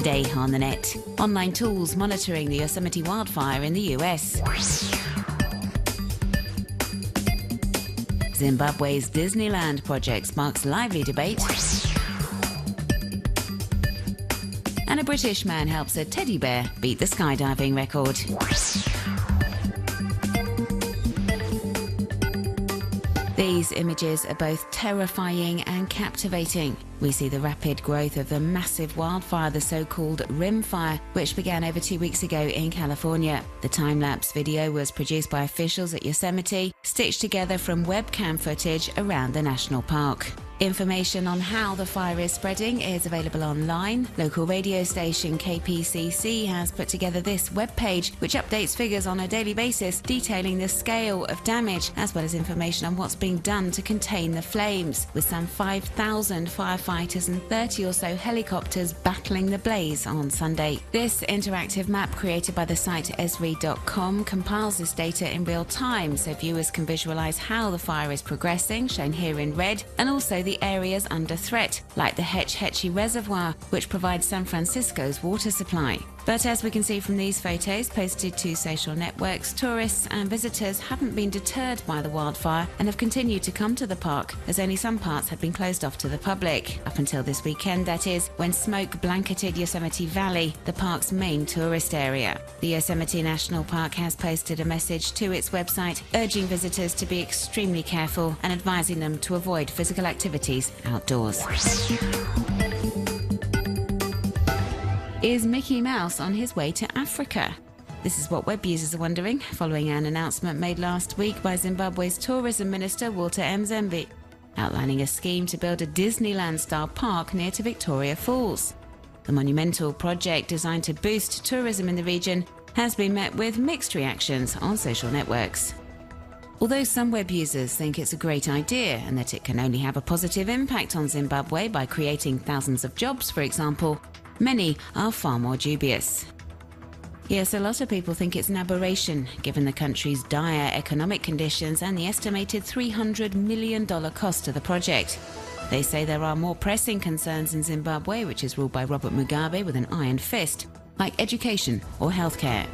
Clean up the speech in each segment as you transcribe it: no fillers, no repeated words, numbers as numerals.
Today on the net, online tools monitoring the Yosemite wildfire in the US. Zimbabwe's Disneyland project sparks lively debate. And a British man helps a teddy bear beat the skydiving record. These images are both terrifying and captivating. We see the rapid growth of the massive wildfire, the so-called rim fire, which began over 2 weeks ago in California. The time-lapse video was produced by officials at Yosemite, stitched together from webcam footage around the national park. Information on how the fire is spreading is available online. Local radio station KPCC has put together this webpage, which updates figures on a daily basis, detailing the scale of damage, as well as information on what's being done to contain the flames, with some 5,000 firefighters and 30 or so helicopters battling the blaze on Sunday. This interactive map, created by the site esri.com, compiles this data in real time so viewers can visualize how the fire is progressing, shown here in red, and also the areas under threat, like the Hetch Hetchy Reservoir, which provides San Francisco's water supply. But as we can see from these photos posted to social networks, tourists and visitors haven't been deterred by the wildfire and have continued to come to the park, as only some parts had been closed off to the public. Up until this weekend, that is, when smoke blanketed Yosemite Valley, the park's main tourist area. The Yosemite National Park has posted a message to its website urging visitors to be extremely careful and advising them to avoid physical activities outdoors. Is Mickey Mouse on his way to Africa? This is what web users are wondering, following an announcement made last week by Zimbabwe's Tourism Minister Walter Mzimba, outlining a scheme to build a Disneyland-style park near to Victoria Falls. The monumental project, designed to boost tourism in the region, has been met with mixed reactions on social networks. Although some web users think it's a great idea and that it can only have a positive impact on Zimbabwe by creating thousands of jobs, for example, many are far more dubious. Yes, a lot of people think it's an aberration, given the country's dire economic conditions and the estimated $300 million cost to the project. They say there are more pressing concerns in Zimbabwe, which is ruled by Robert Mugabe with an iron fist, like education or healthcare.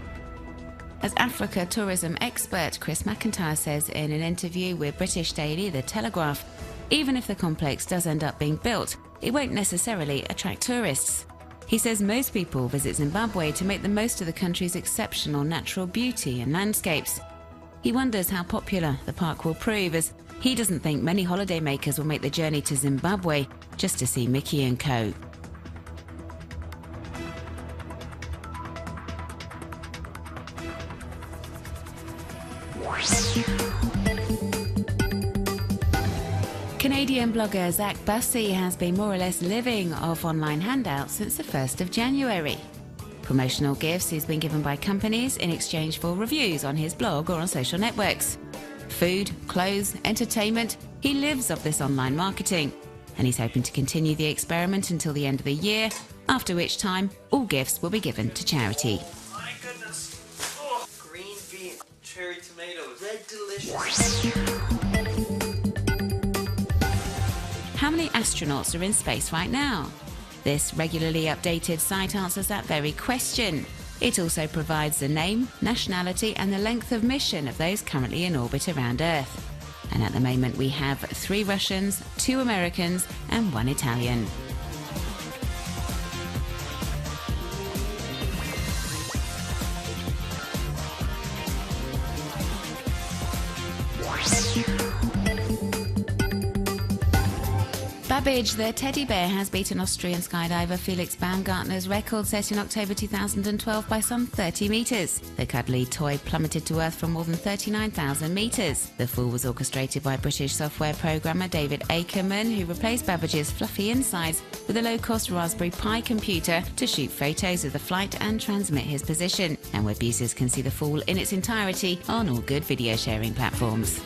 As Africa tourism expert Chris McIntyre says in an interview with British daily The Telegraph, even if the complex does end up being built, it won't necessarily attract tourists. He says most people visit Zimbabwe to make the most of the country's exceptional natural beauty and landscapes. He wonders how popular the park will prove, as he doesn't think many holidaymakers will make the journey to Zimbabwe just to see Mickey and co. Canadian blogger Zach Bussey has been more or less living off online handouts since the 1st of January. Promotional gifts he's been given by companies in exchange for reviews on his blog or on social networks. Food, clothes, entertainment, he lives off this online marketing, and he's hoping to continue the experiment until the end of the year, after which time all gifts will be given to charity. My goodness. Oh, green bean, cherry tomatoes, red delicious. How many astronauts are in space right now? This regularly updated site answers that very question. It also provides the name, nationality and the length of mission of those currently in orbit around Earth. And at the moment we have 3 Russians, 2 Americans and 1 Italian. Babbage the teddy bear has beaten Austrian skydiver Felix Baumgartner's record set in October 2012 by some 30 metres. The cuddly toy plummeted to Earth from more than 39,000 metres. The fall was orchestrated by British software programmer David Akerman, who replaced Babbage's fluffy insides with a low-cost Raspberry Pi computer to shoot photos of the flight and transmit his position. And web users can see the fall in its entirety on all good video sharing platforms.